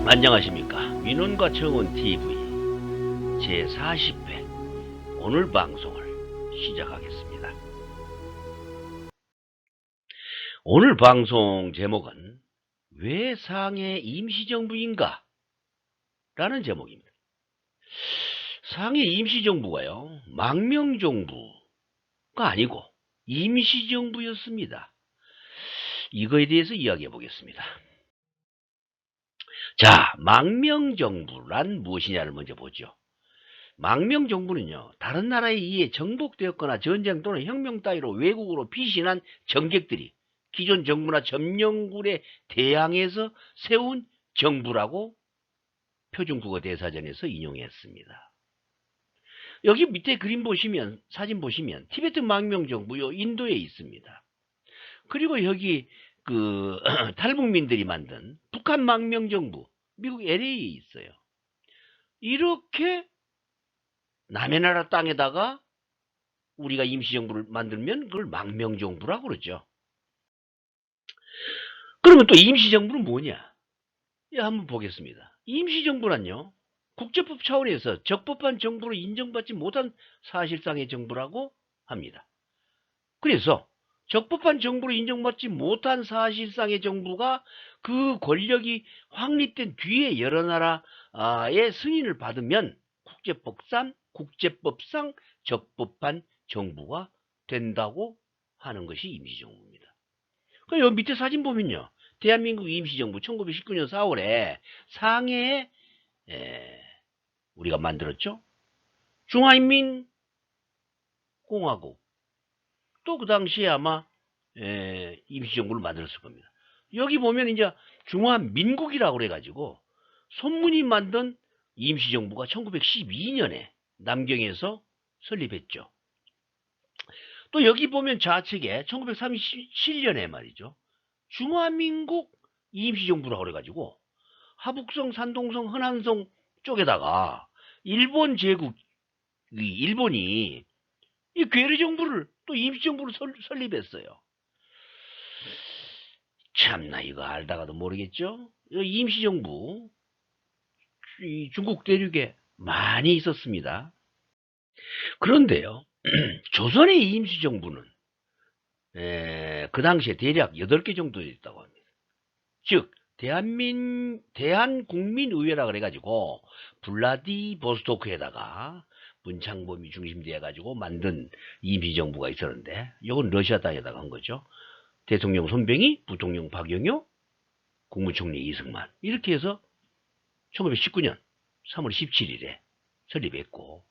안녕하십니까. 민원과 청원 TV 제40회 오늘 방송을 시작하겠습니다. 오늘 방송 제목은 왜 상해 임시정부인가? 라는 제목입니다. 상해 임시정부가요, 망명정부가 아니고 임시정부였습니다. 이거에 대해서 이야기해 보겠습니다. 자, 망명정부란 무엇이냐를 먼저 보죠. 망명정부는요, 다른 나라에 의해 정복되었거나 전쟁 또는 혁명 따위로 외국으로 피신한 정객들이 기존 정부나 점령군에 대항해서 세운 정부라고 표준국어 대사전에서 인용했습니다. 여기 밑에 그림 보시면, 사진 보시면 티베트 망명정부요, 인도에 있습니다. 그리고 여기 탈북민들이 만든 북한 망명정부, 미국 LA에 있어요. 이렇게 남의 나라 땅에다가 우리가 임시정부를 만들면 그걸 망명정부라고 그러죠. 그러면 또 임시정부는 뭐냐? 한번 보겠습니다. 임시정부란요, 국제법 차원에서 적법한 정부로 인정받지 못한 사실상의 정부라고 합니다. 그래서 적법한 정부로 인정받지 못한 사실상의 정부가 그 권력이 확립된 뒤에 여러 나라의 승인을 받으면 국제법상 적법한 정부가 된다고 하는 것이 임시정부입니다. 그럼 여기 밑에 사진 보면요, 대한민국 임시정부 1919년 4월에 상해에 우리가 만들었죠. 중화인민공화국, 또 그 당시에 아마 임시정부를 만들었을 겁니다. 여기 보면 이제 중화민국이라고 그래가지고 손문이 만든 임시정부가 1912년에 남경에서 설립했죠. 또 여기 보면 좌측에 1937년에 말이죠, 중화민국 임시정부라고 그래가지고 하북성, 산동성, 허난성 쪽에다가 일본 제국, 일본이 이 괴뢰정부를 또 임시정부를 설립했어요. 참나, 이거 알다가도 모르겠죠? 임시정부, 중국 대륙에 많이 있었습니다. 그런데요, 조선의 임시정부는 그 당시에 대략 8개 정도 있다고 합니다. 즉, 대한국민의회라 그래가지고 블라디보스토크에다가 문창범이 중심되어가지고 만든 임시정부가 있었는데, 이건 러시아 땅에다가 한 거죠. 대통령 손병희, 부통령 박영효, 국무총리 이승만, 이렇게 해서 1919년 3월 17일에 설립했고,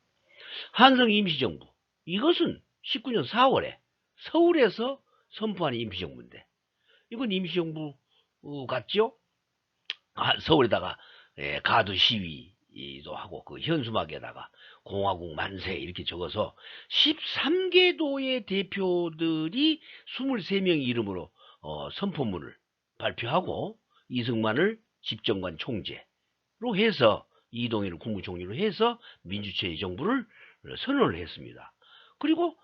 한성 임시정부, 이것은 19년 4월에 서울에서 선포한 임시정부인데, 이건 임시정부 같죠? 서울에다가 가두 시위도 하고 그 현수막에다가 공화국 만세 이렇게 적어서 13개 도의 대표들이 23명 이름으로 선포문을 발표하고, 이승만을 집정관 총재로 해서 이동희를 국무총리로 해서 민주체제 정부를 선언을 했습니다. 그리고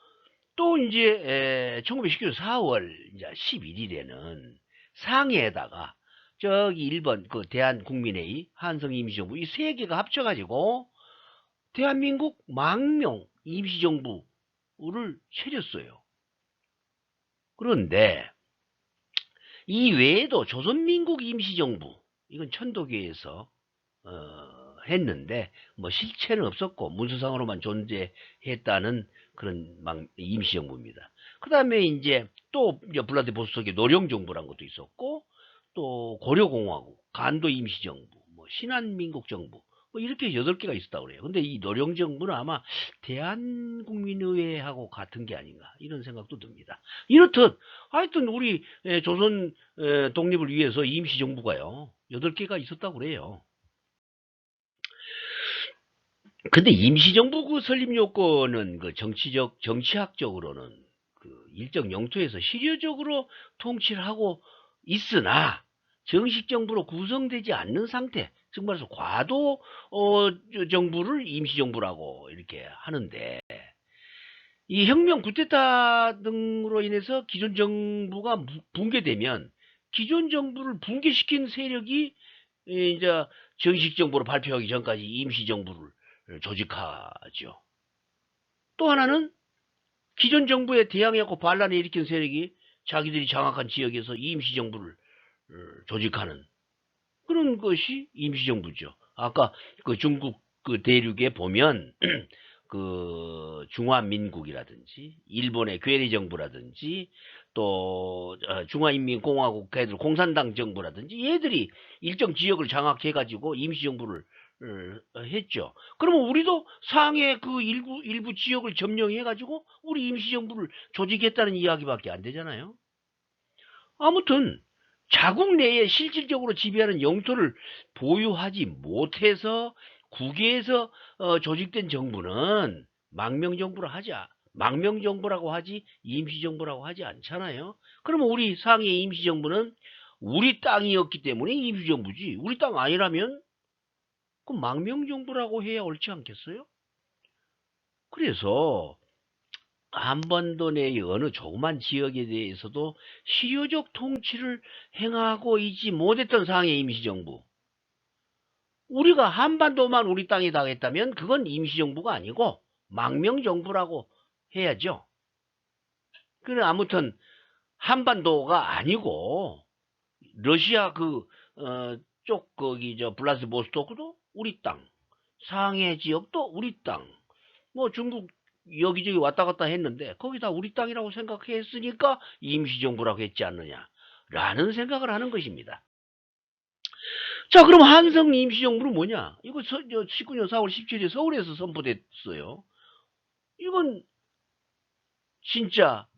또 이제 1919년 4월 11일에는 상해에다가 저기 1번 그 대한국민회의, 한성 임시정부, 이 세 개가 합쳐가지고 대한민국 망명 임시정부를 차렸어요. 그런데 이 외에도 조선민국 임시정부, 이건 천도교에서 했는데 뭐 실체는 없었고 문서상으로만 존재했다는 그런 임시정부입니다. 그 다음에 이제 또 블라디보스토크의 노령정부란 것도 있었고, 또 고려공화국, 간도 임시정부, 뭐 신한민국정부, 뭐 이렇게 8개가 있었다고 그래요. 근데 이 노령정부는 아마 대한국민의회하고 같은 게 아닌가, 이런 생각도 듭니다. 이렇듯 하여튼 우리 조선 독립을 위해서 임시정부가요 8개가 있었다고 그래요. 근데 임시정부 그 설립 요건은 그 정치학적으로는 그 일정 영토에서 실효적으로 통치를 하고 있으나 정식 정부로 구성되지 않는 상태, 즉 말해서 과도 정부를 임시정부라고 이렇게 하는데, 이 혁명, 쿠데타 등으로 인해서 기존 정부가 붕괴되면 기존 정부를 붕괴시킨 세력이 이제 정식 정부로 발표하기 전까지 임시정부를 조직하죠. 또 하나는 기존 정부에 대항해고 반란을 일으킨 세력이 자기들이 장악한 지역에서 임시정부를 조직하는 그런 것이 임시정부죠. 아까 그 중국 그 대륙에 보면 그 중화민국이라든지 일본의 괴뢰정부라든지 또 중화인민공화국 걔들 공산당 정부라든지 얘들이 일정 지역을 장악해 가지고 임시정부를 했죠. 그러면 우리도 상해 그 일부 지역을 점령해 가지고 우리 임시정부를 조직했다는 이야기밖에 안 되잖아요. 아무튼 자국 내에 실질적으로 지배하는 영토를 보유하지 못해서 국외에서 조직된 정부는 망명정부라고 하지 임시정부라고 하지 않잖아요. 그러면 우리 상해 임시정부는 우리 땅이었기 때문에 임시정부지 우리 땅 아니라면 그 망명정부라고 해야 옳지 않겠어요? 그래서 한반도 내의 어느 조그만 지역에 대해서도 실효적 통치를 행하고 있지 못했던 상해 임시정부. 우리가 한반도만 우리 땅에다 했다면 그건 임시정부가 아니고 망명정부라고 해야죠. 그래 아무튼 한반도가 아니고 러시아 쪽 거기 블라디보스토크도 우리 땅, 상해 지역도 우리 땅, 뭐 중국 여기저기 왔다 갔다 했는데 거기 다 우리 땅이라고 생각했으니까 임시정부라고 했지 않느냐라는 생각을 하는 것입니다. 자, 그럼 한성 임시정부는 뭐냐? 이거 19년 4월 17일 서울에서 선포됐어요. 이건 진짜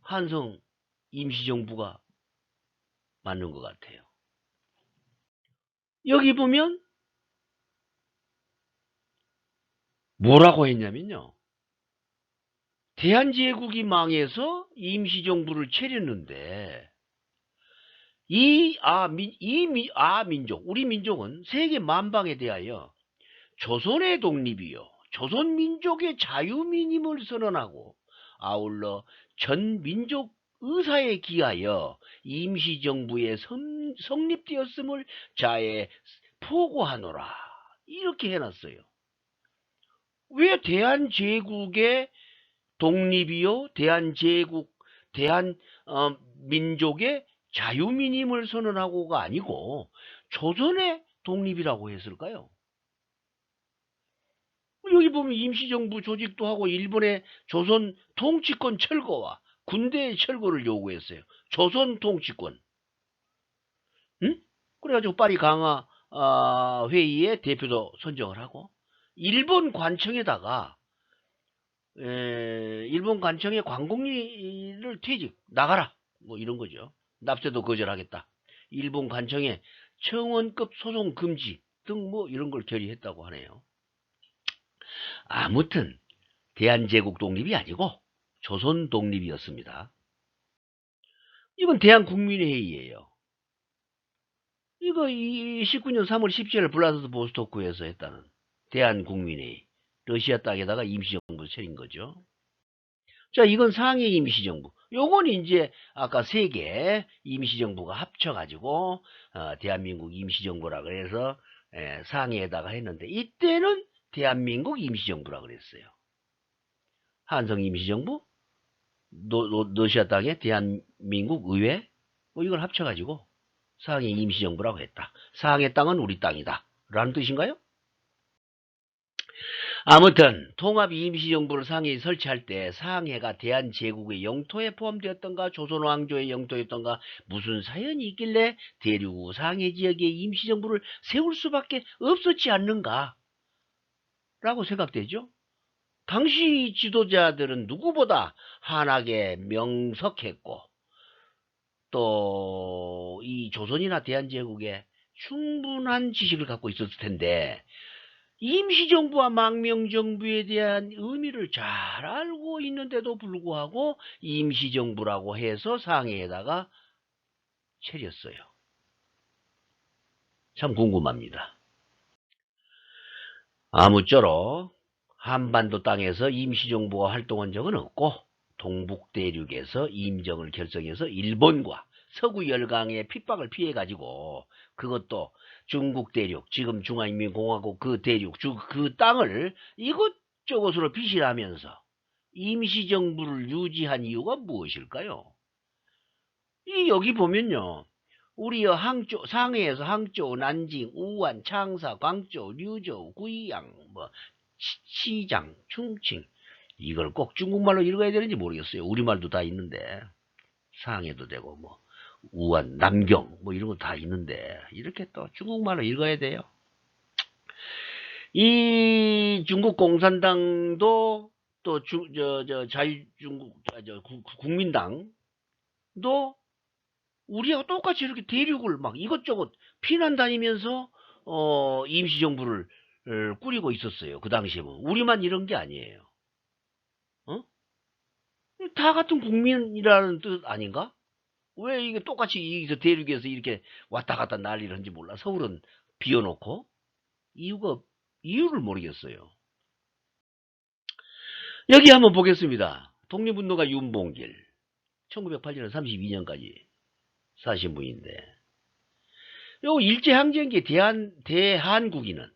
한성 임시정부가 맞는 것 같아요. 여기 보면 뭐라고 했냐면요. 대한제국이 망해서 임시정부를 차렸는데 우리 민족은 세계 만방에 대하여 조선의 독립이요 조선민족의 자유민임을 선언하고 아울러 전 민족 의사에 기하여 임시정부에 성립되었음을 자에 포고하노라 이렇게 해놨어요. 왜 대한제국의 독립이요 대한민족의 자유민임을 선언하고가 아니고 조선의 독립이라고 했을까요? 여기 보면 임시정부 조직도 하고 일본의 조선 통치권 철거와 군대의 철거를 요구했어요. 조선 통치권. 응? 그래가지고 파리 강화 회의에 대표도 선정을 하고 일본 관청에다가 일본 관청의 관공리를 나가라 뭐 이런 거죠. 납세도 거절하겠다. 일본 관청의 청원급 소송 금지 등 뭐 이런 걸 결의했다고 하네요. 아무튼 대한제국 독립이 아니고 조선 독립이었습니다. 이건 대한국민회의예요. 이거 19년 3월 17일 블라디보스토크에서 했다는 대한국민회의. 러시아 땅에다가 임시정부 차린 거죠. 자, 이건 상해 임시정부. 요건 이제 아까 세 개 임시정부가 합쳐가지고 대한민국 임시정부라 그래서 상해에다가 했는데 이때는 대한민국 임시정부라 그랬어요. 한성 임시정부, 러시아 땅에 대한민국 의회 뭐 이걸 합쳐가지고 상해 임시정부라고 했다. 상해 땅은 우리 땅이다. 라는 뜻인가요? 아무튼 통합 임시정부를 상해에 설치할 때 상해가 대한제국의 영토에 포함되었던가 조선왕조의 영토였던가 무슨 사연이 있길래 대륙 상해 지역에 임시정부를 세울 수밖에 없었지 않는가 라고 생각되죠. 당시 지도자들은 누구보다 한하게 명석했고 또 이 조선이나 대한제국에 충분한 지식을 갖고 있었을 텐데 임시정부와 망명정부에 대한 의미를 잘 알고 있는데도 불구하고 임시정부라고 해서 상해에다가 차렸어요. 참 궁금합니다. 아무쪼록 한반도 땅에서 임시정부가 활동한 적은 없고 동북대륙에서 임정을 결성해서 일본과 서구 열강의 핍박을 피해 가지고 그것도 중국 대륙, 지금 중화인민공화국 그 대륙, 그 땅을 이것저것으로 비실하면서 임시정부를 유지한 이유가 무엇일까요? 여기 보면요. 우리 항저, 상해에서 항저우, 난징, 우한, 창사, 광저우, 류저우, 구이양, 뭐 시장, 충칭 이걸 꼭 중국말로 읽어야 되는지 모르겠어요. 우리말도 다 있는데 상해도 되고 뭐 우한, 남경 뭐 이런 거 다 있는데 이렇게 또 중국말로 읽어야 돼요. 이 중국 공산당도 또 자유중국 국민당도 우리하고 똑같이 이렇게 대륙을 막 이것저것 피난 다니면서 임시정부를 꾸리고 있었어요. 그 당시에 뭐 우리만 이런 게 아니에요. 어? 다 같은 국민이라는 뜻 아닌가? 왜 이게 똑같이 이 대륙에서 이렇게 왔다 갔다 난리를 하는지 몰라. 서울은 비워놓고 이유를 모르겠어요. 여기 한번 보겠습니다. 독립운동가 윤봉길 1908년 32년까지 사신 분인데 요 일제항쟁기 대한국인은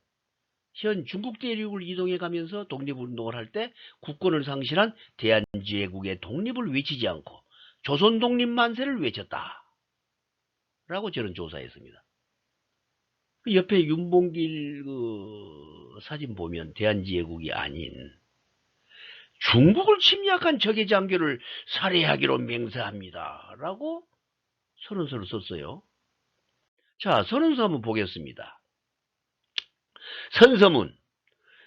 현 중국 대륙을 이동해 가면서 독립운동을 할 때 국권을 상실한 대한제국의 독립을 외치지 않고 조선 독립 만세를 외쳤다. 라고 저는 조사했습니다. 그 옆에 윤봉길 그 사진 보면 대한제국이 아닌 중국을 침략한 적의 장교를 살해하기로 맹세합니다. 라고 선언서를 썼어요. 자, 선언서 한번 보겠습니다. 선서문.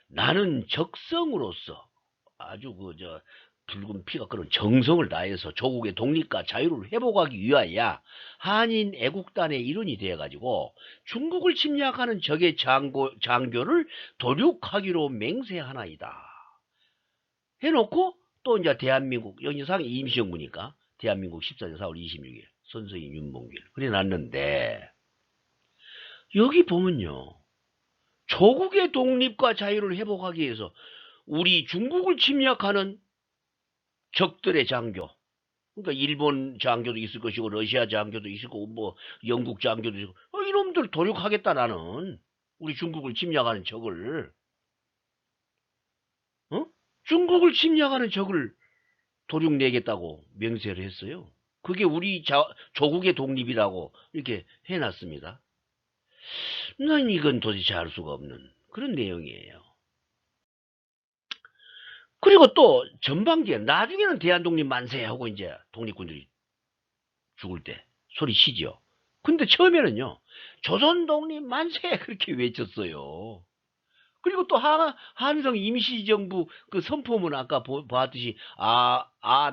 나는 적성으로서 아주 붉은 피가 끓는 정성을 다해서 조국의 독립과 자유를 회복하기 위하여 한인 애국단의 일원이 되어가지고 중국을 침략하는 적의 장교를 도륙하기로 맹세하나이다. 해놓고 또 이제 대한민국 여기상 임시정부니까 대한민국 14년 4월 26일 선서인 윤봉길 그래 놨는데 여기 보면요. 조국의 독립과 자유를 회복하기 위해서 우리 중국을 침략하는 적들의 장교, 그러니까 일본 장교도 있을 것이고 러시아 장교도 있을 거고 뭐 영국 장교도 있을 거고 이놈들 도륙하겠다 나는 우리 중국을 침략하는 적을 중국을 침략하는 적을 도륙내겠다고 명세를 했어요. 그게 우리 조국의 독립이라고 이렇게 해놨습니다. 난 이건 도대체 알 수가 없는 그런 내용이에요. 그리고 또 전반기에 나중에는 대한독립 만세 하고 이제 독립군들이 죽을 때 소리 치죠. 근데 처음에는요. 조선독립 만세 그렇게 외쳤어요. 그리고 또 한성 임시정부 그 선포문 아까 보았듯이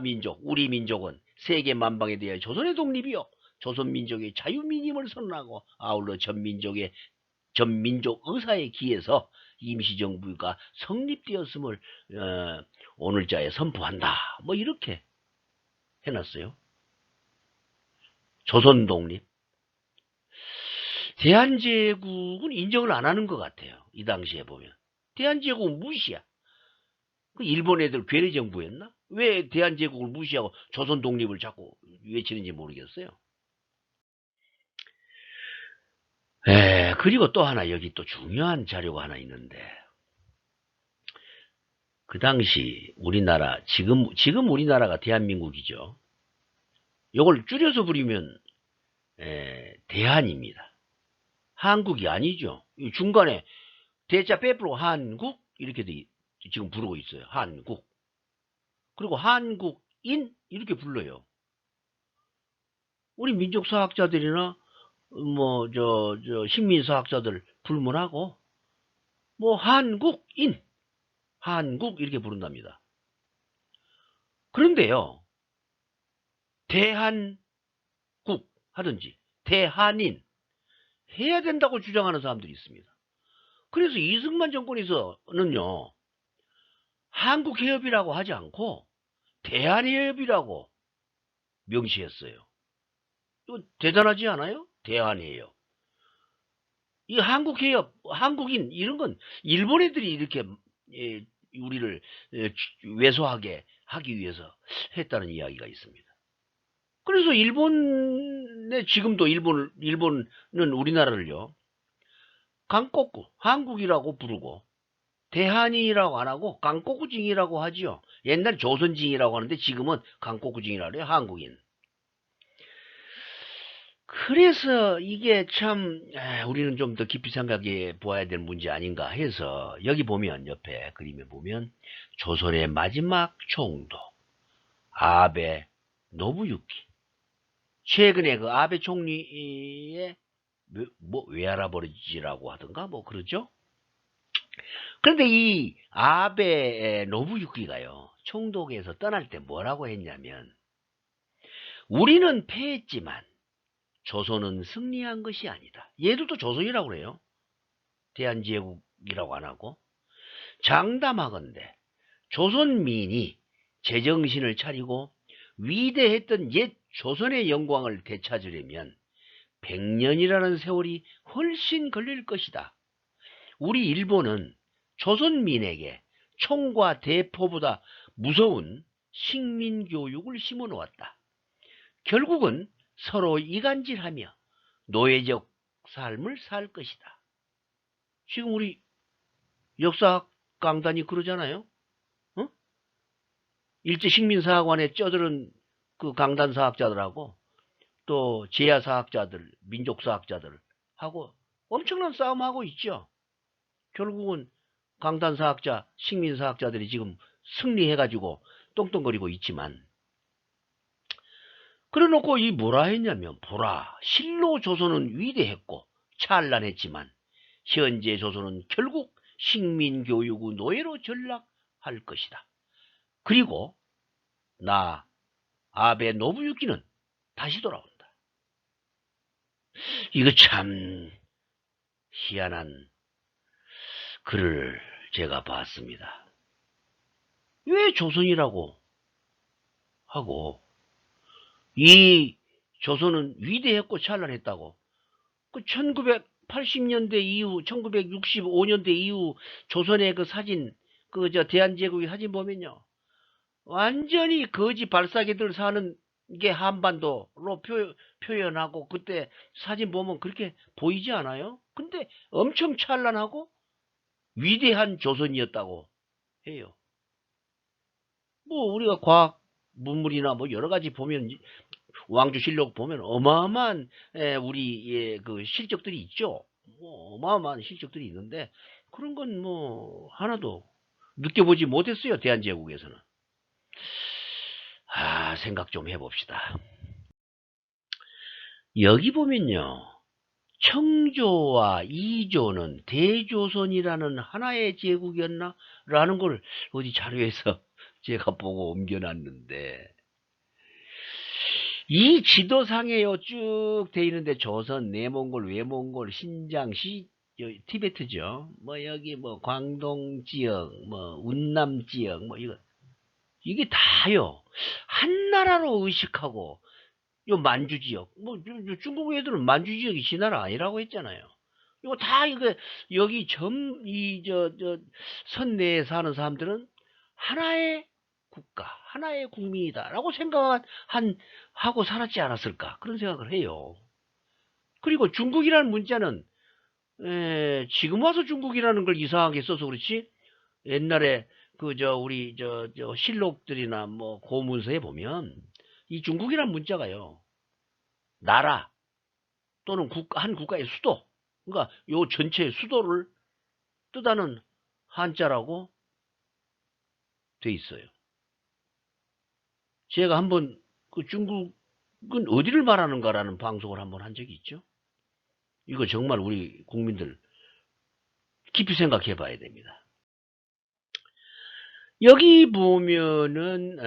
민족 우리 민족은 세계 만방에 대해 조선의 독립이요. 조선민족의 자유민임을 선언하고 아울러 전민족 의사에 기해서 임시정부가 성립되었음을 오늘자에 선포한다. 뭐 이렇게 해놨어요. 조선독립. 대한제국은 인정을 안 하는 것 같아요. 이 당시에 보면. 대한제국은 무시야. 그 일본 애들 괴뢰정부였나? 왜 대한제국을 무시하고 조선독립을 자꾸 외치는지 모르겠어요. 그리고 또 하나 여기 또 중요한 자료가 하나 있는데 그 당시 우리나라 지금 우리나라가 대한민국이죠. 이걸 줄여서 부리면 대한입니다. 한국이 아니죠. 중간에 대자 빼부로 한국 이렇게 지금 부르고 있어요. 한국. 그리고 한국인 이렇게 불러요. 우리 민족사학자들이나 뭐 식민사학자들 불문하고 뭐 한국인 한국 이렇게 부른답니다. 그런데요. 대한국 하든지 대한인 해야 된다고 주장하는 사람들이 있습니다. 그래서 이승만 정권에서는요. 한국해협이라고 하지 않고 대한해협이라고 명시했어요. 이거 대단하지 않아요? 대한해협. 이 한국해협, 한국인 이런 건 일본 애들이 이렇게 우리를 왜소하게 하기 위해서 했다는 이야기가 있습니다. 그래서 일본 네, 지금도 일본은 우리나라를요, 강꼬구, 한국이라고 부르고, 대한이라고 안 하고, 강꼬구징이라고 하지요. 옛날 조선징이라고 하는데, 지금은 강꼬구징이라고 해요, 한국인. 그래서 이게 참, 우리는 좀 더 깊이 생각해 보아야 될 문제 아닌가 해서, 여기 보면, 옆에 그림에 보면, 조선의 마지막 총독, 아베 노부유키. 최근에 그 아베 총리의 외아라 버리지라고 하던가 뭐 그러죠. 그런데 이 아베 노부유키가요, 총독에서 떠날 때 뭐라고 했냐면, 우리는 패했지만 조선은 승리한 것이 아니다. 얘도 또 조선이라고 그래요. 대한제국이라고 안 하고. 장담하건대 조선민이 제정신을 차리고 위대했던 옛 조선의 영광을 되찾으려면 100년이라는 세월이 훨씬 걸릴 것이다. 우리 일본은 조선민에게 총과 대포보다 무서운 식민교육을 심어놓았다. 결국은 서로 이간질하며 노예적 삶을 살 것이다. 지금 우리 역사학 강단이 그러잖아요. 어? 일제식민사학원에 쩌들은 그 강단사학자들하고 또 제야사학자들, 민족사학자들하고 엄청난 싸움하고 있죠. 결국은 강단사학자, 식민사학자들이 지금 승리해가지고 똥똥거리고 있지만, 그래놓고 이 뭐라 했냐면, 보라, 실로 조선은 위대했고 찬란했지만 현재 조선은 결국 식민교육의 노예로 전락할 것이다. 그리고 나 아베 노부유키는 다시 돌아온다. 이거 참 희한한 글을 제가 봤습니다. 왜 조선이라고 하고, 이 조선은 위대했고 찬란했다고, 그 1980년대 이후, 1965년대 이후 조선의 그 사진, 대한제국의 사진 보면요, 완전히 거지 발사계들 사는 게 한반도로 표현하고, 그때 사진 보면 그렇게 보이지 않아요? 근데 엄청 찬란하고 위대한 조선이었다고 해요. 뭐 우리가 과학 문물이나 뭐 여러 가지 보면, 왕조실록 보면 어마어마한 우리의 그 실적들이 있죠. 뭐 어마어마한 실적들이 있는데, 그런 건 뭐 하나도 느껴보지 못했어요, 대한제국에서는. 생각 좀 해봅시다. 여기 보면요, 청조와 이조는 대조선이라는 하나의 제국이었나? 라는 걸 어디 자료에서 제가 보고 옮겨놨는데, 이 지도상에요, 쭉 돼 있는데, 조선, 내몽골, 외몽골, 신장, 티베트죠. 뭐, 여기 뭐, 광동 지역, 뭐, 운남 지역, 뭐, 이게 다요, 한 나라로 의식하고, 요 만주 지역, 뭐, 중국 애들은 만주 지역이 지 나라 아니라고 했잖아요. 이거 다, 여기 선내에 사는 사람들은 하나의 국가, 하나의 국민이다라고 하고 살았지 않았을까, 그런 생각을 해요. 그리고 중국이라는 문자는, 지금 와서 중국이라는 걸 이상하게 써서 그렇지, 옛날에 우리 실록들이나 뭐 고문서에 보면 이 중국이라는 문자가요, 나라 또는 한 국가의 수도, 그러니까 요 전체의 수도를 뜻하는 한자라고 돼 있어요. 제가 한번 그 중국은 어디를 말하는가라는 방송을 한번 한 적이 있죠. 이거 정말 우리 국민들 깊이 생각해 봐야 됩니다. 여기 보면은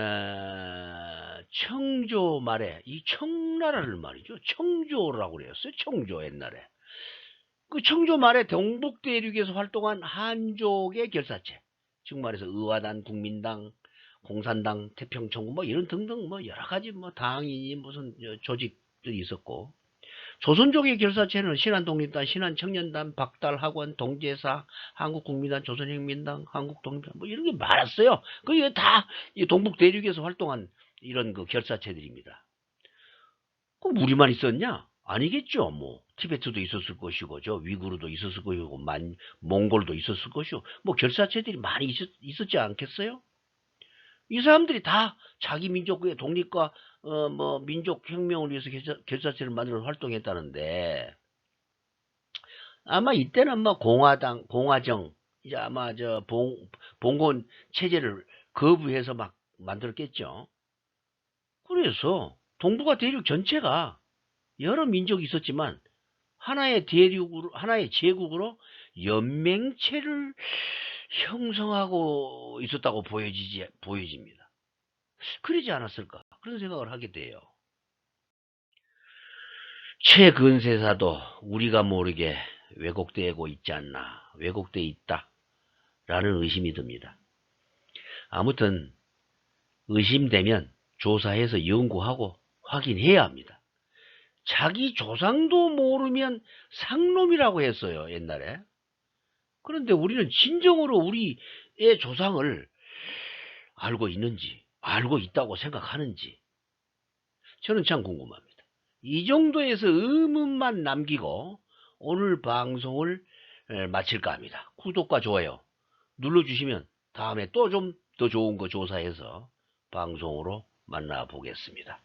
청조 말에 이 청나라를 말이죠, 청조라고 그랬어요. 청조, 옛날에 그 청조 말에 동북 대륙에서 활동한 한족의 결사체, 즉 말해서 의화단, 국민당, 공산당, 태평천국 뭐 이런 등등 뭐 여러 가지 뭐 당이 무슨 조직들이 있었고, 조선족의 결사체는 신한독립단, 신한청년단, 박달학원, 동제사, 한국국민단, 조선혁민당, 한국독립단 뭐 이런 게 많았어요. 그게 다 이 동북 대륙에서 활동한 이런 그 결사체들입니다. 우리만 있었냐? 아니겠죠. 뭐 티베트도 있었을 것이고 저 위구르도 있었을 것이고 몽골도 있었을 것이고 뭐 결사체들이 많이 있었지 않겠어요? 이 사람들이 다 자기 민족의 독립과 뭐 민족 혁명을 위해서 결사체를 만들어 활동했다는데 아마 이때는 아마 공화정 이제 아마 저 봉건 체제를 거부해서 막 만들었겠죠. 그래서 동북아 대륙 전체가 여러 민족이 있었지만 하나의 대륙으로 하나의 제국으로 연맹체를 형성하고 있었다고 보여집니다. 그러지 않았을까? 그런 생각을 하게 돼요. 최근세사도 우리가 모르게 왜곡되고 있지 않나, 왜곡돼 있다라는 의심이 듭니다. 아무튼 의심되면 조사해서 연구하고 확인해야 합니다. 자기 조상도 모르면 상놈이라고 했어요, 옛날에. 그런데 우리는 진정으로 우리의 조상을 알고 있는지, 알고 있다고 생각하는지, 저는 참 궁금합니다. 이 정도에서 의문만 남기고 오늘 방송을 마칠까 합니다. 구독과 좋아요 눌러주시면 다음에 또 좀 더 좋은 거 조사해서 방송으로 만나보겠습니다.